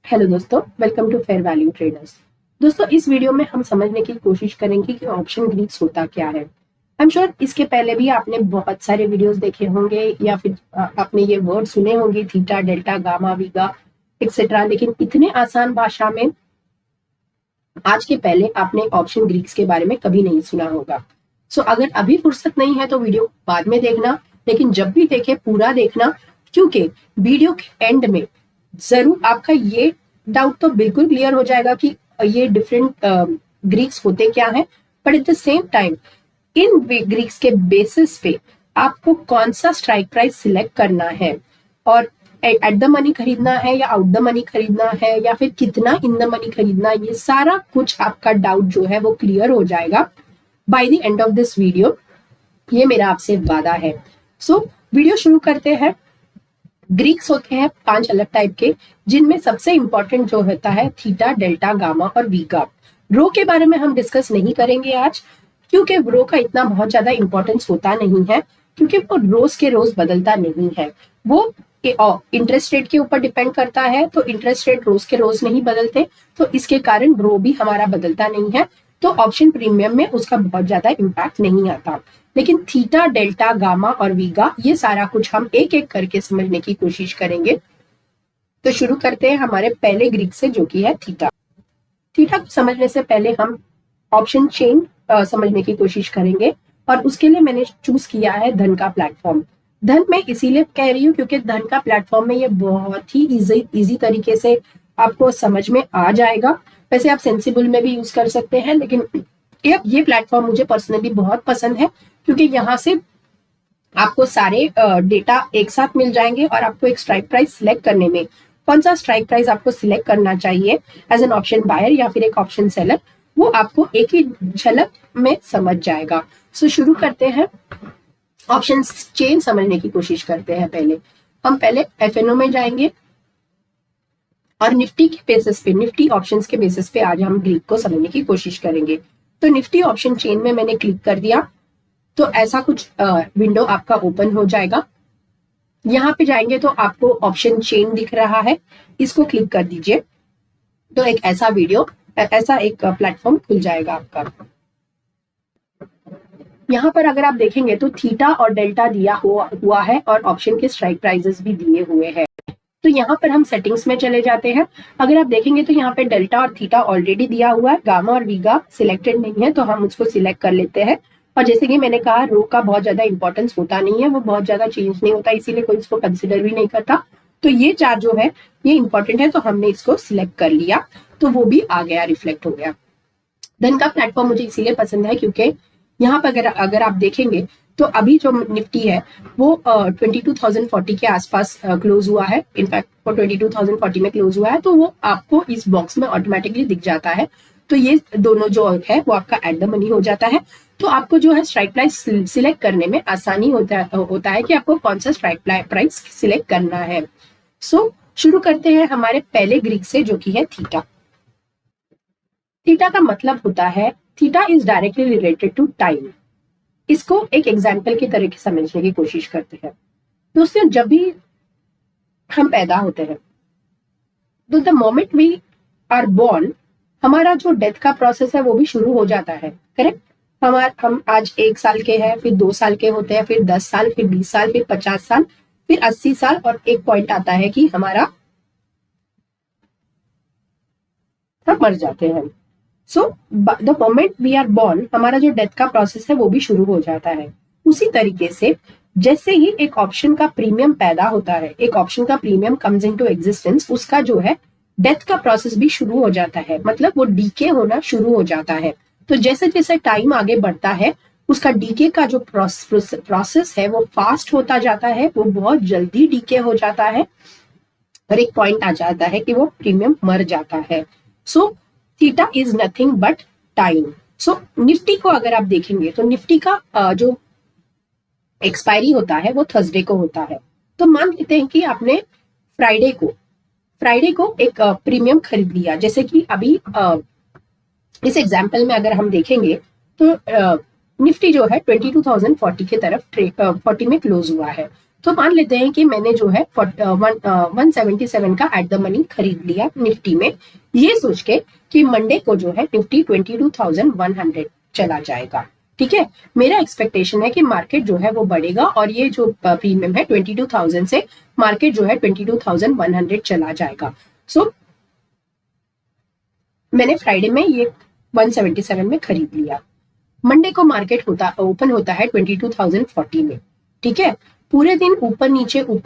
Hello दोस्तों, welcome to fair value traders. दोस्तों, इस वीडियो में हम समझने की कोशिश करेंगे कि ऑप्शन ग्रीक्स होता क्या है। आई एम श्योर इसके पहले भी आपने बहुत सारे वीडियोस देखे होंगे या फिर आपने ये वर्ड सुने होंगे, थीटा, डेल्टा, गामा, वीगा एक्सेट्रा, लेकिन इतने आसान भाषा में आज के पहले आपने ऑप्शन ग्रीक्स के बारे में कभी नहीं सुना होगा। सो अगर अभी फुर्सत नहीं है तो वीडियो बाद में देखना, लेकिन जब भी देखे पूरा देखना, क्योंकि वीडियो के एंड में जरूर आपका ये डाउट तो बिल्कुल क्लियर हो जाएगा कि ये डिफरेंट ग्रीक्स होते क्या हैं, but at the same time in Greeks के बेसिस पे आपको कौन सा स्ट्राइक प्राइस सिलेक्ट करना है और एट द मनी खरीदना है या आउट द मनी खरीदना है या फिर कितना इन द मनी खरीदना, ये सारा कुछ आपका डाउट जो है वो क्लियर हो जाएगा by the end of this video. ये मेरा आपसे वादा है। सो वीडियो शुरू करते हैं। ग्रीक्स होते हैं 5 अलग टाइप के, जिनमें सबसे इंपॉर्टेंट जो होता है थीटा, डेल्टा, गामा और वीगा। रो के बारे में हम डिस्कस नहीं करेंगे आज, क्योंकि रो का इतना बहुत ज्यादा इंपॉर्टेंस होता नहीं है, क्योंकि वो रोज के रोज बदलता नहीं है। वो इंटरेस्ट रेट के ऊपर डिपेंड करता है, तो इंटरेस्ट रेट रोज के रोज नहीं बदलते, तो इसके कारण रो भी हमारा बदलता नहीं है, तो ऑप्शन प्रीमियम में उसका बहुत ज्यादा इम्पैक्ट नहीं आता। लेकिन थीटा, डेल्टा, गामा और वीगा, ये सारा कुछ हम एक एक करके समझने की कोशिश करेंगे। तो शुरू करते हैं हमारे पहले ग्रीक से, जो कि है थीटा। थीटा को समझने से पहले हम ऑप्शन चेन समझने की कोशिश करेंगे, और उसके लिए मैंने चूज किया है धन का प्लेटफॉर्म। धन मैं इसीलिए कह रही हूँ क्योंकि धन का प्लेटफॉर्म में ये बहुत ही इजी तरीके से आपको समझ में आ जाएगा। वैसे आप सेंसिबल में भी यूज कर सकते हैं, लेकिन ये प्लेटफॉर्म मुझे पर्सनली बहुत पसंद है, क्योंकि यहाँ से आपको सारे डेटा एक साथ मिल जाएंगे और आपको एक स्ट्राइक प्राइस सिलेक्ट करने में कौन सा स्ट्राइक प्राइस आपको सिलेक्ट करना चाहिए एज एन ऑप्शन बायर या फिर एक ऑप्शन सेलर, वो आपको एक ही झलक में समझ जाएगा। सो शुरू करते हैं, ऑप्शन चेन समझने की कोशिश करते हैं। हम पहले एफएनओ में जाएंगे और निफ्टी के बेसिस पे, निफ्टी ऑप्शंस के बेसिस पे आज हम ग्रीक को समझने की कोशिश करेंगे। तो निफ्टी ऑप्शन चेन में मैंने क्लिक कर दिया, तो ऐसा कुछ विंडो आपका ओपन हो जाएगा। यहाँ पे जाएंगे तो आपको ऑप्शन चेन दिख रहा है, इसको क्लिक कर दीजिए, तो एक ऐसा एक प्लेटफॉर्म खुल जाएगा आपका। यहाँ पर अगर आप देखेंगे तो थीटा और डेल्टा दिया हुआ है और ऑप्शन के स्ट्राइक प्राइजेस भी दिए हुए हैं। तो यहाँ पर हम सेटिंग्स में चले जाते हैं। अगर आप देखेंगे तो यहाँ पे डेल्टा और थीटा ऑलरेडी दिया हुआ है, गामा और वीगा सिलेक्टेड नहीं है, तो हम उसको सिलेक्ट कर लेते हैं। और जैसे कि मैंने कहा, रो का बहुत ज्यादा इंपॉर्टेंस होता नहीं है, वो बहुत ज्यादा चेंज नहीं होता, इसीलिए कोई इसको कंसिडर भी नहीं करता। तो ये चार जो है ये इंपॉर्टेंट है, तो हमने इसको सिलेक्ट कर लिया, तो वो भी आ गया, रिफ्लेक्ट हो गया। धन का प्लेटफॉर्म मुझे इसीलिए पसंद है क्योंकि यहाँ पर अगर आप देखेंगे तो अभी जो निफ्टी है वो 22,040 के आसपास क्लोज हुआ है। इनफैक्ट वो 22,040 में क्लोज हुआ है, तो वो आपको इस बॉक्स में ऑटोमेटिकली दिख जाता है। तो ये दोनों जो है वो आपका एट द मनी हो जाता है, तो आपको जो है स्ट्राइक प्राइस सिलेक्ट करने में आसानी होता है कि आपको कौन सा स्ट्राइक प्राइस सिलेक्ट करना है। सो शुरू करते हैं हमारे पहले ग्रीक से, जो कि है थीटा। थीटा का मतलब होता है, theta is directly related to time. इसको एक एग्जाम्पल की तरह समझने की कोशिश करते हैं। दोस्तों, जब भी हम पैदा होते हैं तो the moment we are born, हमारा जो डेथ का प्रोसेस है वो भी शुरू हो जाता है, करेक्ट। हम आज 1 साल के हैं, फिर 2 साल के होते हैं, फिर 10 साल, फिर 20 साल, फिर 50 साल, फिर 80 साल, और एक पॉइंट आता है कि हम मर जाते हैं। So the moment we are born, हमारा जो डेथ का प्रोसेस है वो भी शुरू हो जाता है। उसी तरीके से जैसे ही एक ऑप्शन का प्रीमियम पैदा होता है, एक ऑप्शन का प्रीमियम कम्स इनटू एग्जिस्टेंस, उसका जो है डेथ का प्रोसेस भी शुरू हो जाता है, मतलब वो डीके होना शुरू हो जाता है। तो जैसे जैसे टाइम आगे बढ़ता है, उसका डीके का जो प्रोसेस है वो फास्ट होता जाता है, वो बहुत जल्दी डीके हो जाता है, और एक पॉइंट आ जाता है कि वो प्रीमियम मर जाता है। So theta is nothing but time. So Nifty को अगर आप देखेंगे तो निफ्टी का जो एक्सपायरी होता है वो थर्सडे को होता है। तो मान लेते हैं कि आपने फ्राइडे को एक प्रीमियम खरीद लिया, जैसे कि अभी इस एग्जाम्पल में अगर हम देखेंगे तो निफ्टी जो है 22,040 की तरफ 40 में क्लोज हुआ है। तो मान लेते हैं कि मैंने जो है 177 का एट द मनी खरीद लिया निफ्टी में, ये सोच के कि मंडे को जो है निफ्टी 22,100 चला जाएगा। ठीक है, मेरा एक्सपेक्टेशन है कि मार्केट जो है वो बढ़ेगा और ये जो प्रीमियम है 22,000 से मार्केट जो है 22,100 चला जाएगा। सो मैंने फ्राइडे में ये 177 में खरीद लिया। मंडे को मार्केट ओपन होता है 22,040 में। ठीक है, पूरे दिन ऊपर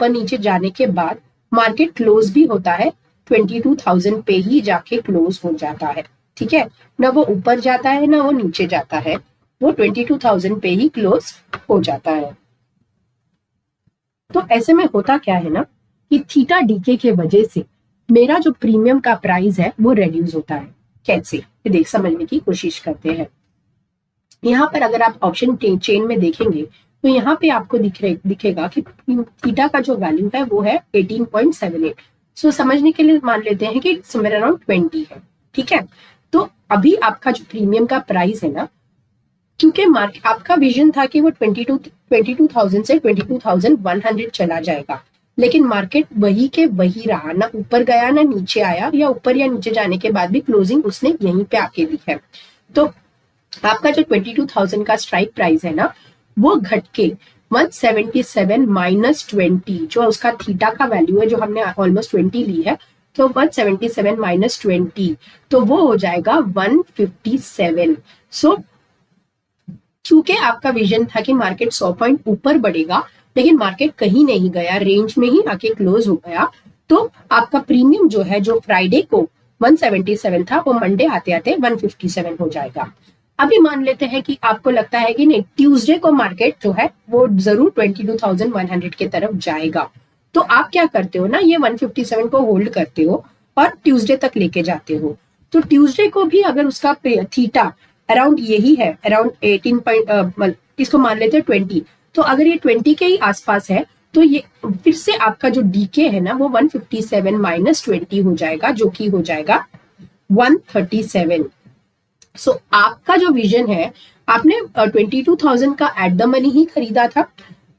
नीचे जाने के बाद मार्केट क्लोज भी होता है 22,000 पे ही जाके क्लोज हो जाता है। ठीक है, ना वो ऊपर जाता है ना वो नीचे जाता है, वो 22,000 पे ही क्लोज हो जाता है। तो ऐसे में होता क्या है ना कि थीटा डीके के वजह से मेरा जो प्रीमियम का प्राइस है वो रेड्यूस होता है। कैसे, ये देख समझने की कोशिश करते हैं। यहाँ पर अगर आप ऑप्शन चेन में देखेंगे तो यहाँ पे आपको दिखेगा कि थीटा का जो वैल्यू है वो है 18.78। सो समझने के लिए मान लेते हैं कि समवेयर अराउंड 20 है। ठीक है, तो अभी आपका जो प्रीमियम का प्राइस है ना, क्योंकि मार्केट आपका विजन था कि वो 22,000 से 22,100 चला जाएगा, लेकिन मार्केट वही के वही रहा, ना ऊपर गया ना नीचे आया, या ऊपर या नीचे जाने के बाद भी क्लोजिंग उसने यहीं पे आके दी है। तो आपका जो 22,000 का स्ट्राइक प्राइस है ना, वो घट के 177 माइनस 20, जो उसका थीटा का वैल्यू है, जो हमने ऑलमोस्ट 20 ली है, तो 177 माइनस 20 तो वो हो जाएगा 157। सो क्योंकि आपका विजन था कि मार्केट 100 पॉइंट ऊपर बढ़ेगा, लेकिन मार्केट कहीं नहीं गया, रेंज में ही आके क्लोज हो गया, तो आपका प्रीमियम जो है, जो फ्राइडे को 177 था, वो मंडे आते आते 157 हो जाएगा। अभी मान लेते हैं कि आपको लगता है कि नहीं, ट्यूसडे को मार्केट जो है वो जरूर 22,100 की तरफ जाएगा, तो आप क्या करते हो ना, ये 157 को होल्ड करते हो और ट्यूसडे तक लेके जाते हो। तो ट्यूसडे को भी अगर उसका थीटा अराउंड यही है, अराउंड 18 इसको मान लेते हैं 20, तो अगर ये 20 के ही आसपास है तो ये फिर से आपका जो डीके है ना, वो 157 माइनस 20 हो जाएगा, जो कि हो जाएगा 137। सो आपका जो विजन है, आपने 22,000 का एट द मनी ही खरीदा था,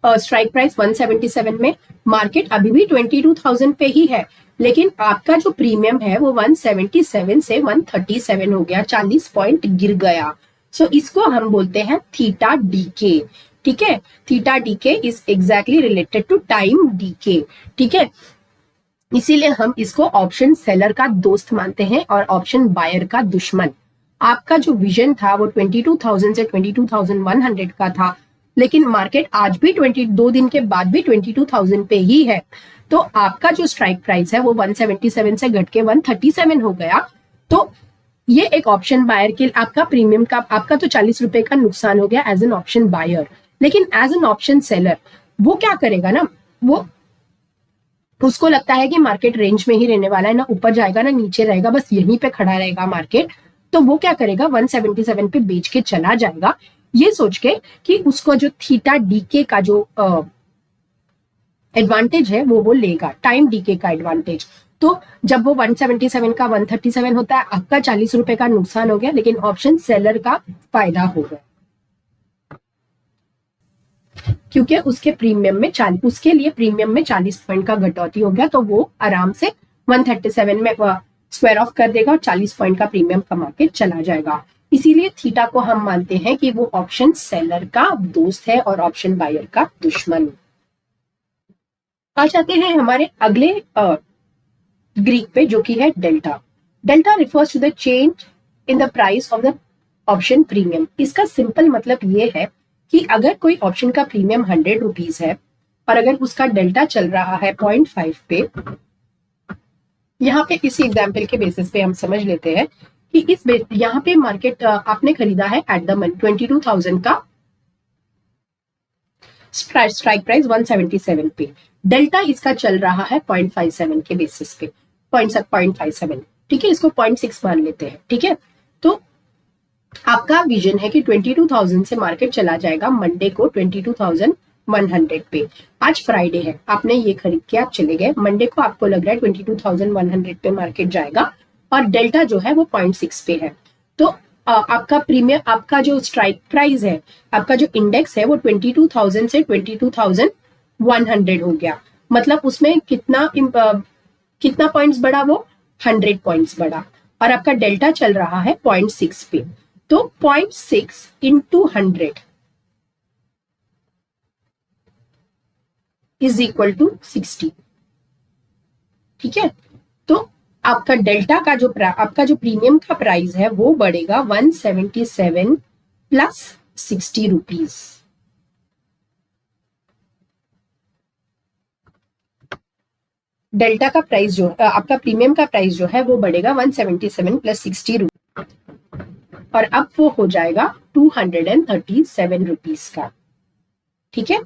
स्ट्राइक प्राइस 177 में, मार्केट अभी भी 22,000 पे ही है, लेकिन आपका जो प्रीमियम है वो 177 से 137 हो गया, 40 पॉइंट गिर गया। सो इसको हम बोलते हैं थीटा डीके। ठीक है, theta decay is exactly related to time decay. ठीक है, इसीलिए हम इसको ऑप्शन सेलर का दोस्त मानते हैं और ऑप्शन बायर का दुश्मन। आपका जो विजन था वो 22,000 से 22,100 का था, लेकिन मार्केट आज भी 22 दिन के बाद भी 22,000 पे ही है, तो आपका जो स्ट्राइक प्राइस है वो 177 से घट के 137 हो गया। तो ये एक ऑप्शन बायर के आपका प्रीमियम का आपका तो 40 रुपए का नुकसान हो गया एज एन ऑप्शन बायर, लेकिन एज एन ऑप्शन सेलर वो क्या करेगा ना, वो उसको लगता है कि मार्केट रेंज में ही रहने वाला है, ना ऊपर जाएगा ना नीचे रहेगा, बस यहीं पे खड़ा रहेगा मार्केट, तो वो क्या करेगा 177 पे बेच के चला जाएगा, ये सोच के कि उसको जो थीटा डीके का जो एडवांटेज है वो लेगा, टाइम डीके का एडवांटेज। तो जब वो 177 का 137 होता है, आपका 40 रुपए का नुकसान हो गया, लेकिन ऑप्शन सेलर का फायदा हो गया, क्योंकि उसके प्रीमियम में उसके लिए प्रीमियम में 40 पॉइंट का घटौती हो गया, तो वो आराम से 137 में स्क्वायर ऑफ कर देगा और 40 पॉइंट का प्रीमियम कमा के चला जाएगा। इसीलिए थीटा को हम मानते हैं कि वो ऑप्शन सेलर का दोस्त है और ऑप्शन बायर का दुश्मन। आ जाते हैं हमारे अगले ग्रीक पे, जो कि है delta. Delta refers to the change in the price of the option premium. इसका सिंपल मतलब ये है कि अगर कोई ऑप्शन का प्रीमियम 100 रुपीज है और अगर उसका डेल्टा चल रहा है 0.5 पे, यहाँ पे इसी एग्जाम्पल के बेसिस पे हम समझ लेते हैं कि इस यहाँ पे मार्केट आपने खरीदा है एट द मनी 22,000 का स्ट्राइक प्राइस 177 पे, डेल्टा इसका चल रहा है 0.57 के बेसिस पे, 0.57। ठीक है, इसको 0.6 मान लेते हैं। ठीक है, तो आपका विजन है कि 22,000 से मार्केट चला जाएगा मंडे को 22,100 पे। आज फ्राइडे है, आपने ये खरीद के आप चले गए, मंडे को आपको लग रहा है 22,100 पे मार्केट जाएगा और डेल्टा जो है वो 0.6 पे है। तो आपका प्रीमियम, आपका जो स्ट्राइक प्राइस है, आपका जो इंडेक्स है वो 22,000 से 22,100 100 हो गया, मतलब उसमें कितना पॉइंट्स बढ़ा, वो 100 पॉइंट्स बढ़ा, और आपका डेल्टा चल रहा है 0.6 पे, तो 0.6 इंटू 100 इज इक्वल टू 60। ठीक है, तो आपका डेल्टा का आपका जो प्रीमियम का प्राइस है वो बढ़ेगा 177 प्लस 60 रुपीज। डेल्टा का प्राइस जो आपका प्रीमियम का प्राइस जो है वो बढ़ेगा 177 प्लस 60 रुपीज, और अब वो हो जाएगा 237 रुपीज का। ठीक है,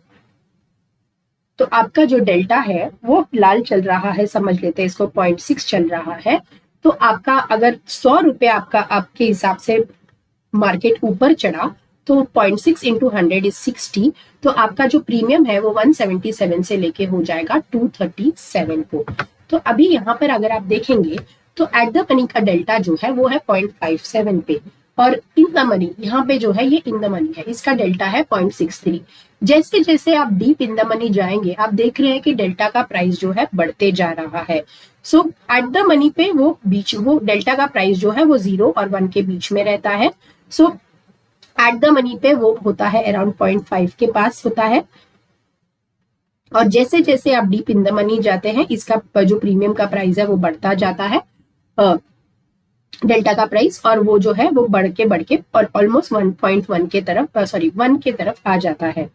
तो आपका जो डेल्टा है वो लाल चल रहा है, समझ लेते हैं इसको, 0.6 चल रहा है। तो आपका अगर 100 रुपये आपका आपके हिसाब से मार्केट ऊपर चढ़ा तो 0.6 इंटू 100 इज 60, तो आपका जो प्रीमियम है वो 177 से लेके हो जाएगा 237 को। तो अभी यहाँ पर अगर आप देखेंगे तो एट द मनी का डेल्टा जो है वो है 0.57 पे, और इन द मनी यहाँ पे जो है ये इन द मनी है, इसका डेल्टा है 0.63। जैसे जैसे आप डीप इन द मनी जाएंगे आप देख रहे हैं कि डेल्टा का प्राइस जो है बढ़ते जा रहा है। सो एट द मनी पे वो डेल्टा का प्राइस जो है वो 0 और 1 के बीच में रहता है। सो एट द मनी पे वो होता है अराउंड 0.5 के पास होता है, और जैसे जैसे आप डीप इन द मनी जाते हैं इसका जो प्रीमियम का प्राइस है वो बढ़ता जाता है, डेल्टा का प्राइस, और वो जो है वो बढ़ के और ऑलमोस्ट 1.1 के तरफ 1 के तरफ आ जाता है।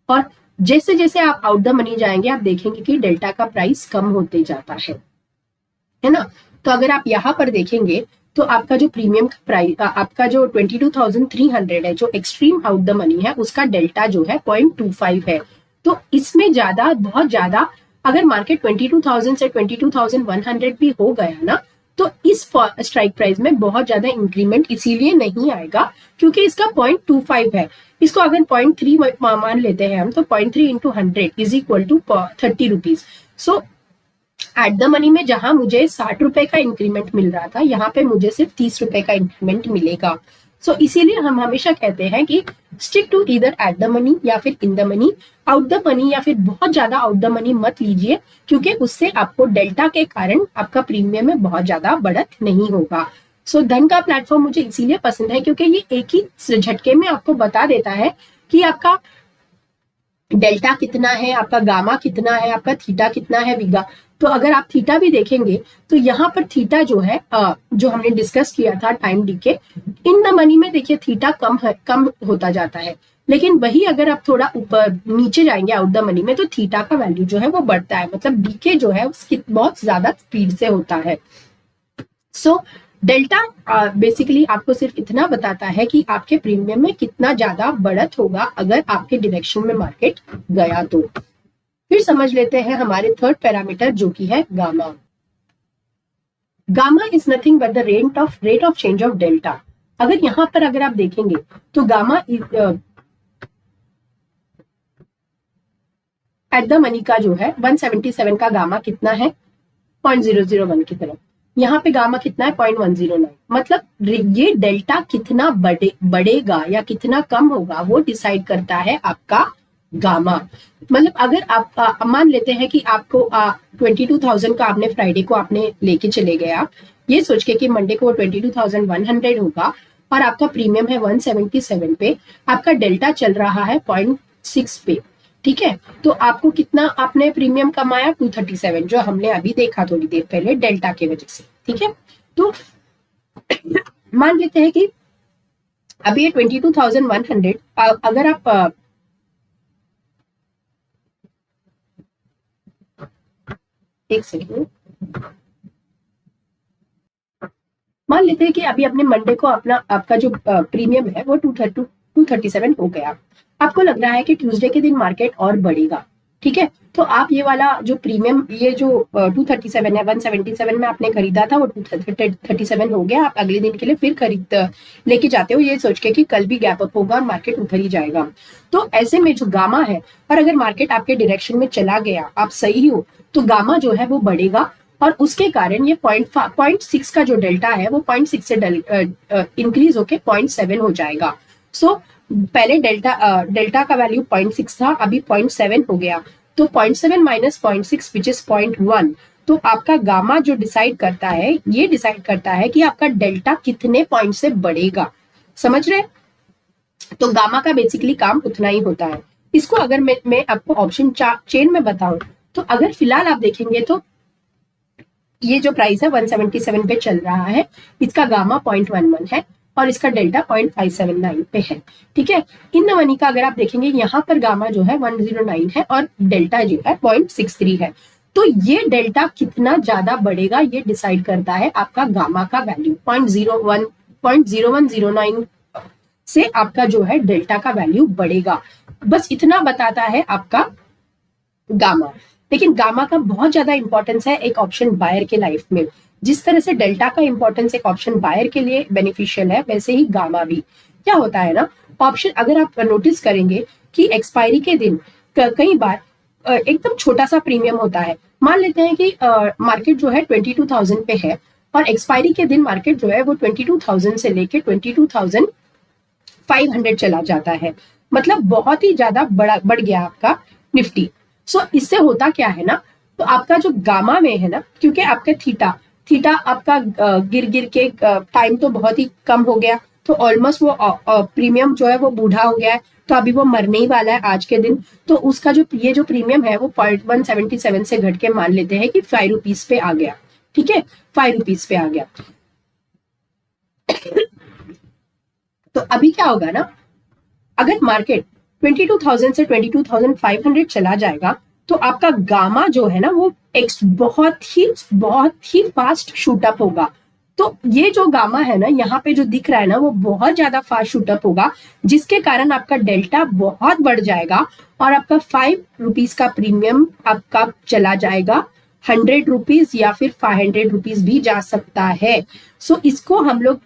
और जैसे जैसे आप आउट द मनी जाएंगे आप देखेंगे कि डेल्टा का प्राइस कम होते जाता है ना। तो अगर आप यहाँ पर देखेंगे तो आपका जो प्रीमियम का प्राइस आपका जो 22,300 है जो एक्सट्रीम आउट द मनी है उसका डेल्टा जो है 0.25 है। तो इसमें ज्यादा बहुत ज्यादा अगर मार्केट 22,000 से 22,100 भी हो गया ना तो इस स्ट्राइक प्राइस में बहुत ज्यादा इंक्रीमेंट इसीलिए नहीं आएगा क्योंकि इसका 0.25 है। इसको अगर 0.3 मान लेते हैं हम तो 0.3 into 100 is equal to 30 rupees. So at the money में जहां मुझे 60 रुपए का इंक्रीमेंट मिल रहा था यहाँ पे मुझे सिर्फ 30 रुपए का इंक्रीमेंट मिलेगा। सो इसीलिए हम हमेशा कहते हैं कि स्टिक टू इधर एट द मनी या फिर in the money. Out the money या फिर बहुत ज्यादा आउट द मनी मत लीजिए क्योंकि उससे आपको डेल्टा के कारण आपका प्रीमियम में बहुत ज्यादा बढ़त नहीं होगा। सो धन का प्लेटफॉर्म मुझे इसीलिए पसंद है क्योंकि ये एक ही झटके में आपको बता देता है कि आपका डेल्टा कितना है, आपका गामा कितना है, आपका थीटा कितना है वीगा। तो अगर आप थीटा भी देखेंगे तो यहाँ पर थीटा जो है जो हमने डिस्कस किया था time DK, in the money में देखिए थीटा कम होता जाता है, लेकिन वही अगर आप थोड़ा ऊपर नीचे जाएंगे आउट द मनी में तो थीटा का वैल्यू जो है वो बढ़ता है, मतलब डीके जो है उसकी बहुत ज्यादा स्पीड से होता है। सो डेल्टा बेसिकली आपको सिर्फ इतना बताता है कि आपके प्रीमियम में कितना ज्यादा बढ़त होगा अगर आपके डायरेक्शन में मार्केट गया तो। फिर समझ लेते हैं हमारे थर्ड पैरामीटर जो कि है gamma. Gamma is nothing but the rate of change of delta. अगर यहाँ पर अगर आप देखेंगे तो गामा एट द मनी का जो है 177 का गामा कितना है 0.001 की तरफ, यहाँ पे गामा कितना है 0.109। मतलब ये डेल्टा कितना बढ़ेगा या कितना कम होगा वो डिसाइड करता है आपका गामा। मतलब अगर आप मान लेते हैं कि आपको 22,000 का आपने फ्राइडे को आपने लेके चले गए, आप ये सोच के कि मंडे को 22,100 होगा और आपका प्रीमियम है 177 पे, आपका डेल्टा चल रहा है 0.6 पे। ठीक है, तो आपको कितना आपने प्रीमियम कमाया 237 जो हमने अभी देखा थोड़ी देर पहले डेल्टा की वजह से। ठीक है, तो मान लेते हैं कि अभी ये 22,100 अगर आप एक सेकेंड मान लेते हैं कि अभी अपने मंडे को आपका जो प्रीमियम है वो 237 हो गया, आपको लग रहा है कि ट्यूसडे के दिन मार्केट और बढ़ेगा। ठीक है, तो आप ये वाला जो प्रीमियम ये जो 237 है 177 में आपने खरीदा था वो 237 हो गया, आप अगले दिन के लिए फिर खरीद लेके जाते हो ये सोच के कि कल भी गैप अप होगा और मार्केट उधर ही जाएगा। तो ऐसे में जो गामा है और अगर मार्केट आपके डायरेक्शन में चला गया आप सही हो तो गामा जो है वो बढ़ेगा और उसके कारण ये 0.6 का जो डेल्टा है वो 0.6 से इंक्रीज होके 0.7 हो जाएगा। सो पहले डेल्टा का वैल्यू 0.6 था, अभी 0.7 हो गया। तो 0.7 माइनस 0.6 विच इज 0.1, तो आपका गामा जो डिसाइड करता है, ये डिसाइड करता है कि आपका डेल्टा कितने पॉइंट से बढ़ेगा। समझ रहे? तो गामा का बेसिकली काम उतना ही होता है। इसको अगर मैं आपको ऑप्शन चेन में बताऊं, तो अगर फिलहाल आप देखेंगे तो ये जो प्राइस है 177 पे चल रहा है, इसका गामा 0.11 है और इसका डेल्टा 0.579 पे है। ठीक है, इन मनी का अगर आप देखेंगे यहाँ पर गामा जो है 109 है और डेल्टा जो है 0.63 है। तो ये डेल्टा कितना ज्यादा बढ़ेगा ये डिसाइड करता है आपका गामा का वैल्यू। 0.0109 से आपका जो है डेल्टा का वैल्यू बढ़ेगा। बस इतना बताता है आपका गामा। लेकिन गामा का बहुत ज्यादा इंपॉर्टेंस है एक ऑप्शन बायर के लाइफ में। जिस तरह से डेल्टा का इंपॉर्टेंस एक ऑप्शन बायर के लिए बेनिफिशियल है, वैसे ही गामा भी। क्या होता है ना, ऑप्शन अगर आप नोटिस करेंगे कि एक्सपायरी के दिन कई बार एकदम छोटा सा प्रीमियम होता है। मान लेते हैं कि मार्केट जो है 22,000 पे है और एक्सपायरी के दिन मार्केट जो है वो 22,000 से लेके 22,500 चला जाता है। मतलब बहुत ही ज्यादा बढ़ गया आपका निफ्टी। सो इससे होता क्या है ना, तो आपका जो गामा में है ना, क्योंकि आपका थीटा आपका गिर गिर के टाइम तो बहुत ही कम हो गया, तो ऑलमोस्ट वो प्रीमियम जो है वो बूढ़ा हो गया है, तो अभी वो मरने ही वाला है आज के दिन। तो उसका जो ये जो प्रीमियम है वो 0.177 से घट के मान लेते हैं कि 5 रुपीज पे आ गया। ठीक है, 5 रुपीज पे आ गया। तो अभी क्या होगा ना, अगर मार्केट 22,000 से 22,500 चला जाएगा तो आपका गामा जो है ना वो बहुत ही फास्ट शूटअप होगा। तो ये जो गामा है ना यहाँ पे जो दिख रहा है ना वो बहुत ज्यादा फास्ट शूटअप होगा, जिसके कारण आपका डेल्टा बहुत बढ़ जाएगा और आपका 5 रुपीज का प्रीमियम आपका चला जाएगा 100 रुपीज या फिर 500 रुपीज भी जा सकता है। सो इसको हम लोग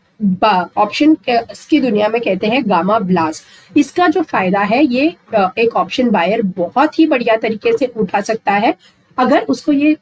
ऑप्शन की दुनिया में कहते हैं गामा ब्लास्ट। इसका जो फायदा है ये एक ऑप्शन बायर बहुत ही बढ़िया तरीके से उठा सकता है अगर उसको ये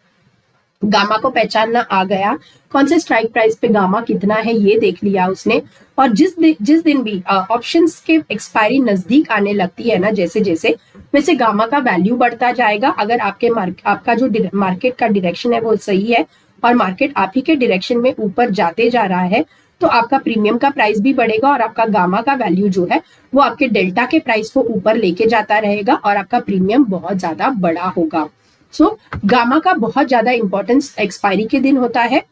गामा को पहचानना आ गया। कौन से स्ट्राइक प्राइस पे गामा कितना है ये देख लिया उसने, और जिस दिन भी ऑप्शंस के एक्सपायरी नजदीक आने लगती है ना जैसे जैसे, वैसे गामा का वैल्यू बढ़ता जाएगा। अगर आपका जो मार्केट का डायरेक्शन है वो सही है और मार्केट आप ही के डायरेक्शन में ऊपर जाते जा रहा है, तो आपका प्रीमियम का प्राइस भी बढ़ेगा और आपका गामा का वैल्यू जो है वो आपके डेल्टा के प्राइस को ऊपर लेके जाता रहेगा और आपका प्रीमियम बहुत ज्यादा बड़ा होगा। सो गामा का बहुत ज्यादा इंपॉर्टेंस एक्सपायरी के दिन होता है,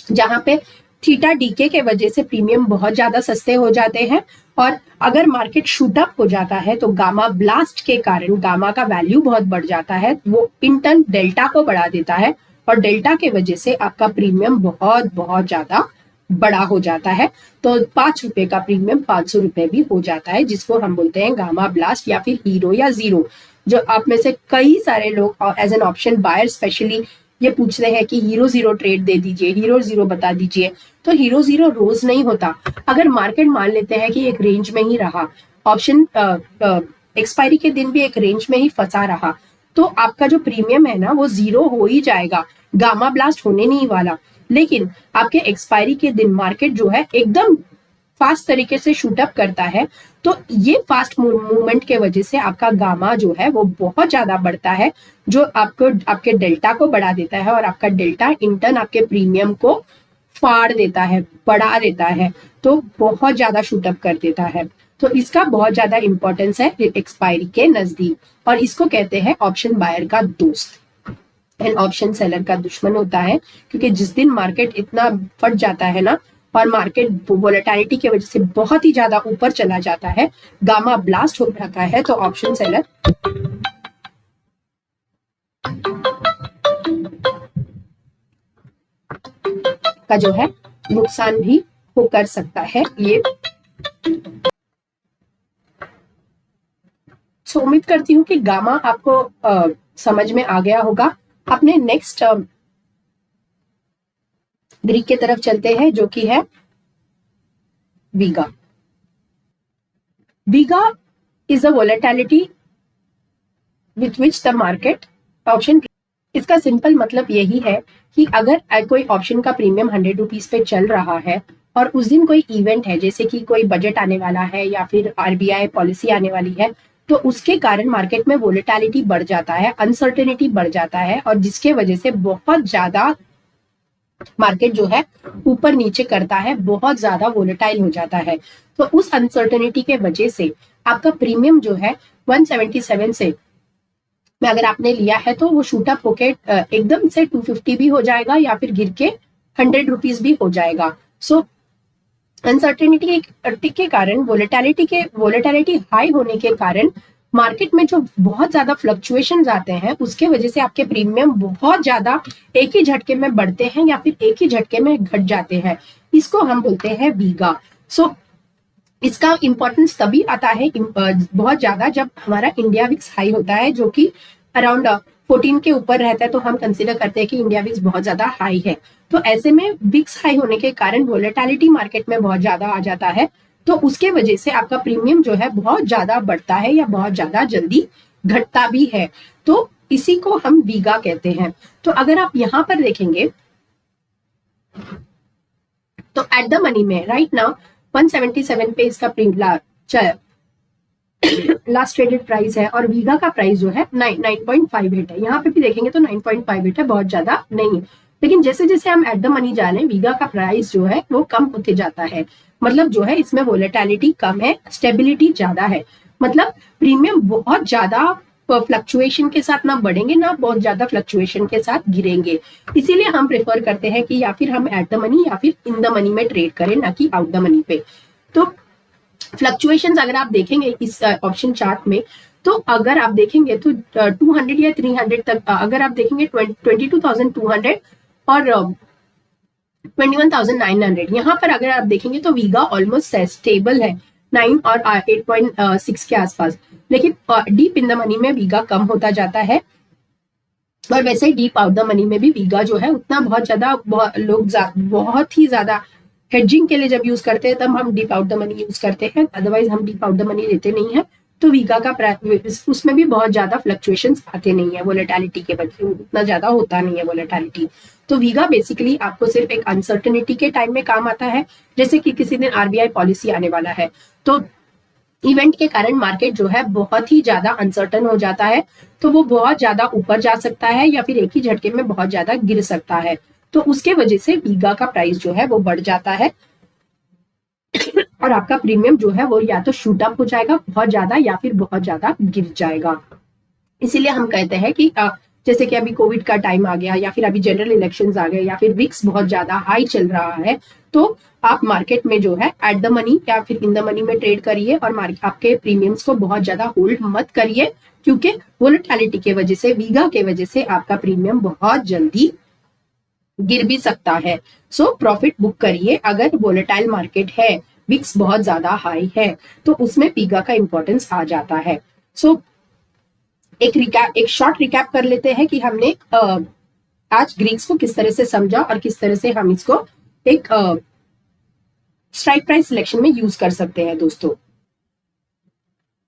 जहां पे थीटा डीके के वजह से प्रीमियम बहुत ज्यादा सस्ते हो जाते हैं। और अगर मार्केट शूटअप हो जाता है तो गामा ब्लास्ट के कारण गामा का वैल्यू बहुत बढ़ जाता है, वो इन टर्न डेल्टा को बढ़ा देता है और डेल्टा के वजह से आपका प्रीमियम बहुत बहुत ज्यादा बड़ा हो जाता है। तो 5 रुपए का प्रीमियम 500 रुपए भी हो जाता है, जिसको हम बोलते हैं गामा ब्लास्ट या फिर हीरो या जीरो। जो आप में से कई सारे लोग as an option buyer specially ये पूछते हैं कि हीरो जीरो ट्रेड दे दीजिए, हीरो जीरो बता दीजिए। तो हीरो जीरो रोज नहीं होता। अगर मार्केट मान लेते हैं कि एक रेंज में ही रहा, ऑप्शन एक्सपायरी के दिन भी एक रेंज में ही फंसा रहा, तो आपका जो प्रीमियम है ना वो जीरो हो ही जाएगा, गामा ब्लास्ट होने नहीं वाला। लेकिन आपके एक्सपायरी के दिन मार्केट जो है एकदम फास्ट तरीके से शूटअप करता है, तो ये फास्ट मूवमेंट के वजह से आपका गामा जो है वो बहुत ज्यादा बढ़ता है, जो आपके डेल्टा को बढ़ा देता है और आपका डेल्टा इंटर्न आपके प्रीमियम को फाड़ देता है, बढ़ा देता है, तो बहुत ज्यादा शूटअप कर देता है। तो इसका बहुत ज्यादा इंपॉर्टेंस है एक्सपायरी के नजदीक, और इसको कहते हैं ऑप्शन बायर का दोस्त एंड ऑप्शन सेलर का दुश्मन होता है। क्योंकि जिस दिन मार्केट इतना फट जाता है ना और मार्केट वोलेटिलिटी की वजह से बहुत ही ज्यादा ऊपर चला जाता है, गामा ब्लास्ट हो जाता है, तो ऑप्शन सेलर का जो है नुकसान भी हो कर सकता है। ये उम्मीद करती हूँ कि गामा आपको समझ में आ गया होगा। अपने नेक्स्ट ग्रीक के तरफ चलते हैं जो कि है Vega. Vega is a volatility with which the market option. इसका सिंपल मतलब यही है कि अगर कोई ऑप्शन का प्रीमियम 100 रुपीज पे चल रहा है और उस दिन कोई इवेंट है, जैसे कि कोई बजट आने वाला है या फिर आरबीआई पॉलिसी आने वाली है, तो उसके कारण मार्केट में वोलेटिलिटी बढ़ जाता है, अनसर्टेनिटी बढ़ जाता है, और जिसके वजह से बहुत ज्यादा मार्केट जो है ऊपर नीचे करता है, बहुत ज्यादा वोलेटाइल हो जाता है। तो उस अनसर्टेनिटी के वजह से आपका प्रीमियम जो है 177 से में अगर आपने लिया है तो वो शूट अप होके एकदम से 250 भी हो जाएगा, या फिर गिर के 100 रुपीज भी हो जाएगा। सो अनसर्टेनिटी के कारण, वोलेटिलिटी हाई होने के कारण मार्केट में जो बहुत ज्यादा फ्लक्चुएशंस आते हैं, उसके वजह से आपके प्रीमियम बहुत ज्यादा एक ही झटके में बढ़ते हैं या फिर एक ही झटके में घट जाते हैं। इसको हम बोलते हैं वीगा। सो इसका इंपॉर्टेंस तभी आता है बहुत ज्यादा जब हमारा इंडिया विक्स हाई होता है, जो कि अराउंड 14 के ऊपर रहता है, तो हम कंसिडर करते हैं कि इंडिया विक्स बहुत ज्यादा हाई है। तो ऐसे में विक्स हाई होने के कारण वोलेटिलिटी मार्केट में बहुत ज्यादा आ जाता है, तो उसके वजह से आपका प्रीमियम जो है बहुत ज्यादा बढ़ता है या बहुत ज्यादा जल्दी घटता भी है। तो इसी को हम वीगा कहते हैं। तो अगर आप यहां पर देखेंगे तो एट द मनी में राइट नाउ 177 पे इसका लास्ट ट्रेडेड प्राइस है, और वीगा का प्राइस जो है 9.58 है। यहाँ पे भी देखेंगे तो 9.58 है, बहुत ज्यादा नहीं। लेकिन जैसे जैसे हम एट द मनी जा रहे हैं, वीगा का प्राइस जो है वो कम होते जाता है। मतलब जो है इसमें वोलेटिलिटी कम है, स्टेबिलिटी ज्यादा है। मतलब प्रीमियम बहुत ज्यादा फ्लक्चुएशन के साथ ना बढ़ेंगे, ना बहुत ज्यादा फ्लक्चुएशन के साथ गिरेंगे। इसीलिए हम प्रेफर करते हैं कि या फिर हम एट द मनी या फिर इन द मनी में ट्रेड करें, ना कि आउट द मनी पे। तो फ्लक्चुएशंस अगर आप देखेंगे इस ऑप्शन चार्ट में, तो अगर आप देखेंगे तो 200 या 300 तक, अगर आप देखेंगे 22,200 और 21,900, यहाँ पर अगर आप देखेंगे तो वीगा ऑलमोस्ट स्टेबल है 9 और 8.6 के आसपास। लेकिन डीप इन द मनी में वीगा कम होता जाता है, और वैसे डीप आउट द मनी में भी वीगा जो है उतना बहुत ज्यादा लोग बहुत ही ज्यादा हेडजिंग के लिए जब यूज करते हैं तब हम deep out the money use करते हैं, अदरवाइज हम डीप आउट द मनी लेते नहीं है। तो वीगा का उसमें भी बहुत ज्यादा फ्लक्चुएशंस आते नहीं है, वोलेटिलिटी के वजह उतना ज्यादा होता नहीं है वोलेटिलिटी। तो वीगा बेसिकली आपको सिर्फ एक अनसर्टेनिटी के टाइम में काम आता है, जैसे कि किसी दिन आरबीआई पॉलिसी आने वाला है, तो इवेंट के कारण मार्केट जो है बहुत ही ज्यादा अनसर्टन हो जाता है, तो वो बहुत ज्यादा ऊपर जा सकता है या फिर एक ही झटके में बहुत ज्यादा गिर सकता है। तो उसके वजह से वीगा का प्राइस जो है वो बढ़ जाता है, और आपका प्रीमियम जो है वो या तो शूट अप हो जाएगा बहुत ज्यादा या फिर बहुत ज्यादा गिर जाएगा। इसीलिए हम कहते हैं कि जैसे कि अभी कोविड का टाइम आ गया, या फिर अभी जनरल इलेक्शंस आ गए, या फिर विक्स बहुत ज्यादा हाई चल रहा है, तो आप मार्केट में जो है एट द मनी या फिर इन द मनी में ट्रेड करिए, और आपके प्रीमियम्स को बहुत ज्यादा होल्ड मत करिए, क्योंकि वोलेटिलिटी के वजह से, वीगा के वजह से आपका प्रीमियम बहुत जल्दी गिर भी सकता है। सो प्रॉफिट बुक करिए अगर वोलेटाइल मार्केट है, विक्स बहुत ज्यादा हाई है, तो उसमें वीगा का इंपॉर्टेंस आ जाता है। सो एक शॉर्ट रिकैप कर लेते हैं कि हमने आज ग्रीक्स को किस तरह से समझा और किस तरह से हम इसको एक स्ट्राइक प्राइस सिलेक्शन में यूज कर सकते हैं दोस्तों।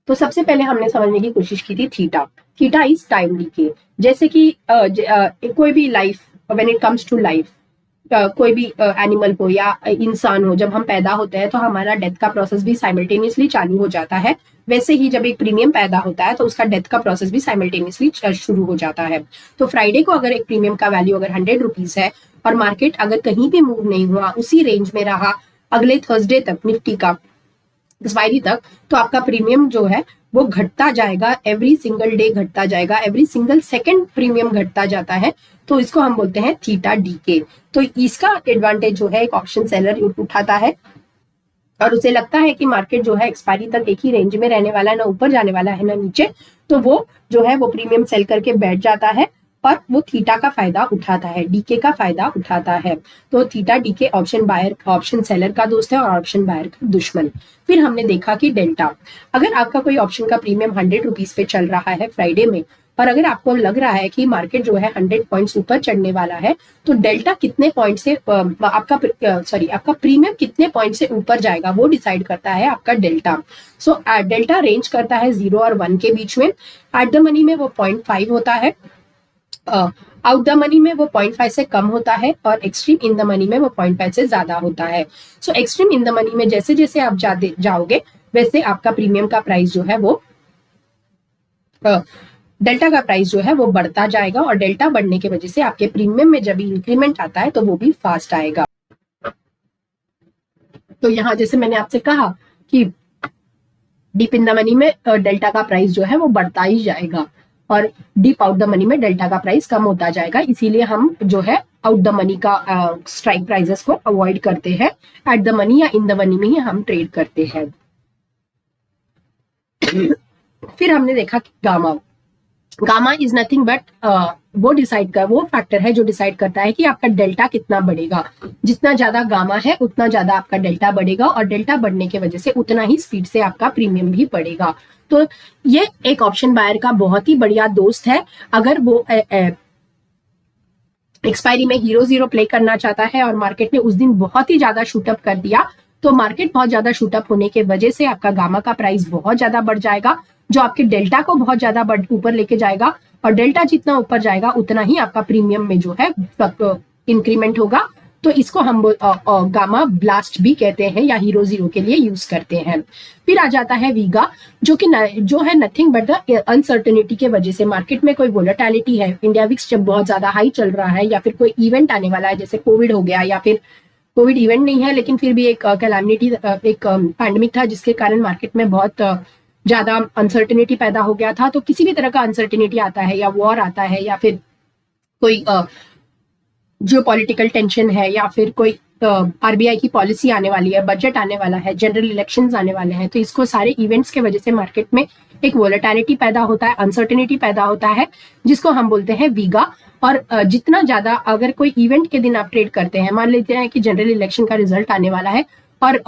तो सबसे पहले हमने समझने की कोशिश की थी थीटा इज टाइम डीके। जैसे कि कोई भी life, when it comes to life, कोई भी एनिमल हो या इंसान हो, जब हम पैदा होते हैं तो हमारा डेथ का प्रोसेस भी साइमल्टेनियसली चालू हो जाता है। वैसे ही जब एक प्रीमियम पैदा होता है तो उसका डेथ का प्रोसेस भी साइमल्टेनियसली शुरू हो जाता है। तो फ्राइडे को अगर एक प्रीमियम का वैल्यू अगर 100 रुपीज है और मार्केट अगर कहीं भी मूव नहीं हुआ, उसी रेंज में रहा अगले थर्सडे तक, निफ्टी का एक्सपायरी तक, तो आपका प्रीमियम जो है वो घटता जाएगा, एवरी सिंगल डे घटता जाएगा, एवरी सिंगल सेकंड प्रीमियम घटता जाता है। तो इसको हम बोलते हैं थीटा डीके। तो इसका एडवांटेज जो है एक ऑप्शन सेलर उठाता है, और उसे लगता है कि मार्केट जो है एक्सपायरी तक एक ही रेंज में रहने वाला है, ना ऊपर जाने वाला है ना नीचे, तो वो जो है वो प्रीमियम सेल करके बैठ जाता है, और वो थीटा का फायदा उठाता है, डीके का फायदा उठाता है। तो थीटा डीके ऑप्शन सेलर का दोस्त है और ऑप्शन बायर का दुश्मन। फिर हमने देखा कि डेल्टा, अगर आपका कोई ऑप्शन का प्रीमियम 100 रुपीज पे चल रहा है फ्राइडे में, और अगर आपको लग रहा है कि मार्केट जो है 100 पॉइंट्स ऊपर चढ़ने वाला है, तो डेल्टा कितने पॉइंट से आपका प्रीमियम कितने पॉइंट से ऊपर जाएगा वो डिसाइड करता है आपका डेल्टा। सो डेल्टा रेंज करता है 0 और 1 के बीच में। एट द मनी में वो 0.5 होता है, आउट द मनी में वो 0.5 से कम होता है, और एक्सट्रीम इन द मनी में वो 0.5 से ज्यादा होता है। सो एक्सट्रीम इन द मनी में जैसे जैसे आप जाओगे वैसे आपका प्रीमियम का प्राइस जो है वो डेल्टा का प्राइस जो है वो बढ़ता जाएगा, और डेल्टा बढ़ने की वजह से आपके प्रीमियम में जब भी इंक्रीमेंट आता है तो वो भी फास्ट आएगा। तो यहाँ जैसे मैंने आपसे कहा कि डीप इन द मनी में डेल्टा का प्राइस जो है वो बढ़ता ही जाएगा, और डीप आउट द मनी में डेल्टा का प्राइस कम होता जाएगा। इसीलिए हम जो है आउट द मनी का स्ट्राइक प्राइसेस को अवॉइड करते हैं, एट द मनी या इन द मनी में ही हम ट्रेड करते हैं। फिर हमने देखा कि गामा इज नथिंग बट वो फैक्टर है जो डिसाइड करता है कि आपका डेल्टा कितना बढ़ेगा। जितना ज्यादा गामा है उतना ज्यादा आपका डेल्टा बढ़ेगा, और डेल्टा बढ़ने की वजह से उतना ही स्पीड से आपका प्रीमियम भी बढ़ेगा। तो ये एक ऑप्शन बायर का बहुत ही बढ़िया दोस्त है। अगर वो एक्सपायरी में हीरो जीरो प्ले करना चाहता है और मार्केट ने उस दिन बहुत ही ज्यादा शूटअप कर दिया, तो मार्केट बहुत ज्यादा शूटअप होने की वजह से आपका गामा का प्राइस बहुत ज्यादा बढ़ जाएगा, जो आपके डेल्टा को बहुत ज्यादा ऊपर लेके जाएगा, और डेल्टा जितना ऊपर जाएगा उतना ही आपका प्रीमियम में जो है इंक्रीमेंट होगा। तो इसको हम गामा ब्लास्ट भी कहते हैं या हीरो जीरो के लिए यूज करते हैं। फिर आ जाता है वीगा, जो है नथिंग बट द अनसर्टेनिटी के वजह से मार्केट में कोई वोलेटिलिटी है, इंडिया विक्स जब बहुत ज्यादा हाई चल रहा है, या फिर कोई इवेंट आने वाला है, जैसे कोविड हो गया, या फिर कोविड इवेंट नहीं है लेकिन फिर भी एक कैलामिटी, एक पैंडेमिक था जिसके कारण मार्केट में बहुत ज्यादा अनसर्टेनिटी पैदा हो गया था। तो किसी भी तरह का अनसर्टेनिटी आता है, या वॉर आता है, या फिर कोई जो पॉलिटिकल टेंशन है, या फिर कोई आरबीआई की पॉलिसी आने वाली है, बजट आने वाला है, जनरल इलेक्शंस आने वाले हैं, तो इसको सारे इवेंट्स के वजह से मार्केट में एक वोलेटिलिटी पैदा होता है, अनसर्टेनिटी पैदा होता है, जिसको हम बोलते हैं वीगा। और जितना ज्यादा अगर कोई इवेंट के दिन आप ट्रेड करते हैं, मान लेते हैं कि जनरल इलेक्शन का रिजल्ट आने वाला है और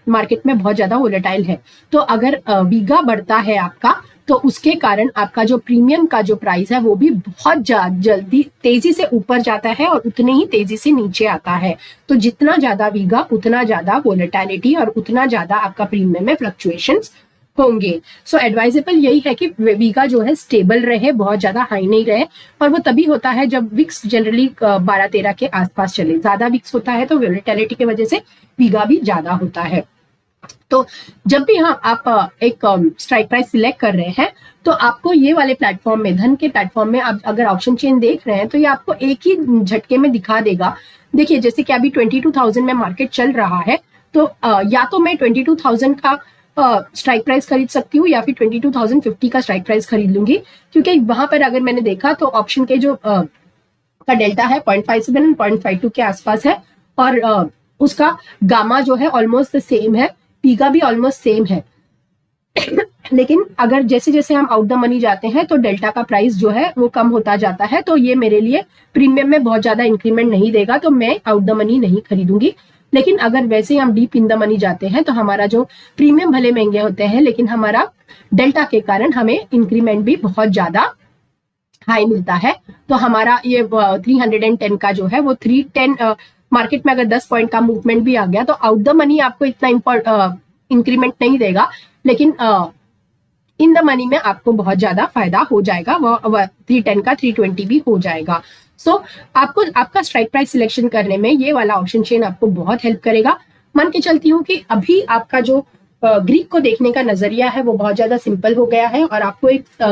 मार्केट में बहुत ज्यादा वोलेटाइल है, तो अगर वीगा बढ़ता है आपका, तो उसके कारण आपका जो प्रीमियम का जो प्राइस है वो भी बहुत जल्दी तेजी से ऊपर जाता है और उतने ही तेजी से नीचे आता है। तो जितना ज्यादा वीगा उतना ज्यादा वोलेटिलिटी और उतना ज्यादा आपका प्रीमियम में फ्लक्चुएशंस होंगे। सो एडवाइजेबल यही है कि वीगा जो है स्टेबल रहे, बहुत ज्यादा हाई नहीं रहे, और वो तभी होता है जब विक्स जनरली 12-13 के आसपास चले। ज्यादा विक्स होता है तो वोलेटिलिटी की वजह से वीगा भी ज्यादा होता है। तो जब भी आप एक स्ट्राइक प्राइस सिलेक्ट कर रहे हैं, तो आपको ये वाले प्लेटफॉर्म में, धन के प्लेटफॉर्म में आप अगर ऑप्शन चेन देख रहे हैं तो ये आपको एक ही झटके में दिखा देगा। देखिए जैसे कि अभी 22,000 में मार्केट चल रहा है, तो या तो मैं 22,000 का स्ट्राइक प्राइस खरीद सकती हूँ, या फिर 22,050 का स्ट्राइक प्राइस खरीद लूंगी, क्योंकि वहां पर अगर मैंने देखा तो ऑप्शन के जो का डेल्टा है 0.57 0.52 के आसपास है, और उसका गामा जो है ऑलमोस्ट सेम है, पीगा भी ऑलमोस्ट सेम है। लेकिन अगर जैसे जैसे हम आउट द मनी जाते हैं तो डेल्टा का प्राइस जो है वो कम होता जाता है, तो ये मेरे लिए प्रीमियम में बहुत ज्यादा इंक्रीमेंट नहीं देगा, तो मैं आउट द मनी नहीं खरीदूंगी। लेकिन अगर वैसे ही हम डीप इन द मनी जाते हैं तो हमारा जो प्रीमियम भले महंगे होते हैं, लेकिन हमारा डेल्टा के कारण हमें इंक्रीमेंट भी बहुत ज्यादा हाई मिलता है। तो हमारा ये 310 का जो है वो 310 मार्केट में अगर 10 पॉइंट का मूवमेंट भी आ गया तो आउट द मनी आपको इतना इंक्रीमेंट नहीं देगा, लेकिन इन द मनी में आपको बहुत ज्यादा फायदा हो जाएगा। वो 310 का 320 भी हो जाएगा। सो आपको आपका स्ट्राइक प्राइस सिलेक्शन करने में ये वाला ऑप्शन चेन आपको बहुत हेल्प करेगा। मान के चलती हूँ कि अभी आपका जो ग्रीक को देखने का नजरिया है वो बहुत ज्यादा सिंपल हो गया है, और आपको एक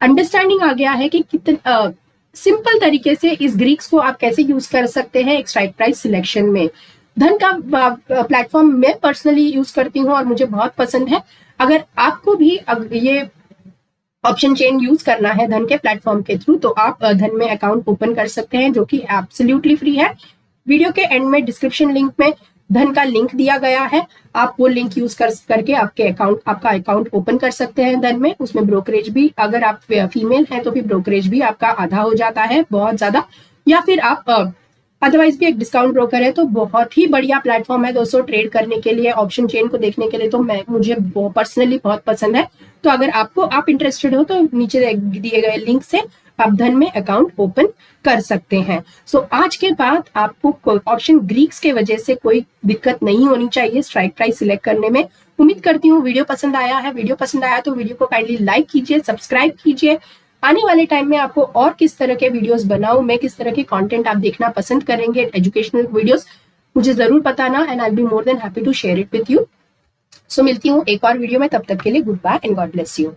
अंडरस्टैंडिंग आ गया है कि कितना सिंपल तरीके से इस ग्रीक्स को आप कैसे यूज कर सकते हैं एक स्ट्राइक प्राइस सिलेक्शन में। धन का प्लेटफॉर्म मैं पर्सनली यूज करती हूँ और मुझे बहुत पसंद है। अगर आपको भी ये ऑप्शन चेन यूज करना है धन के प्लेटफॉर्म के थ्रू, तो आप धन में अकाउंट ओपन कर सकते हैं, जो कि एब्सोल्युटली फ्री है। वीडियो के एंड में डिस्क्रिप्शन लिंक में धन का लिंक दिया गया है, आप वो लिंक यूज करके आपका अकाउंट ओपन कर सकते हैं धन में। उसमें ब्रोकरेज भी, अगर आप फीमेल हैं तो फिर ब्रोकरेज भी आपका आधा हो जाता है बहुत ज्यादा, या फिर आप अदरवाइज भी एक डिस्काउंट ब्रोकर है। तो बहुत ही बढ़िया प्लेटफॉर्म है दोस्तों ट्रेड करने के लिए, ऑप्शन चेन को देखने के लिए। तो मुझे पर्सनली बहुत पसंद है। तो अगर आप इंटरेस्टेड हो तो नीचे दिए गए लिंक से आप धन में अकाउंट ओपन कर सकते हैं। सो आज के बाद आपको ऑप्शन ग्रीक्स के वजह से कोई दिक्कत नहीं होनी चाहिए स्ट्राइक प्राइस सिलेक्ट करने में। उम्मीद करती हूँ वीडियो पसंद आया है। वीडियो पसंद आया तो वीडियो को काइंडली लाइक कीजिए, सब्सक्राइब कीजिए। आने वाले टाइम में आपको और किस तरह के वीडियोस बनाऊं मैं, किस तरह के कंटेंट आप देखना पसंद करेंगे, एजुकेशनल वीडियोस, मुझे जरूर बताना, and I will be more than happy to share it with you. So मिलती हूँ एक और वीडियो में, तब तक के लिए goodbye and God bless you.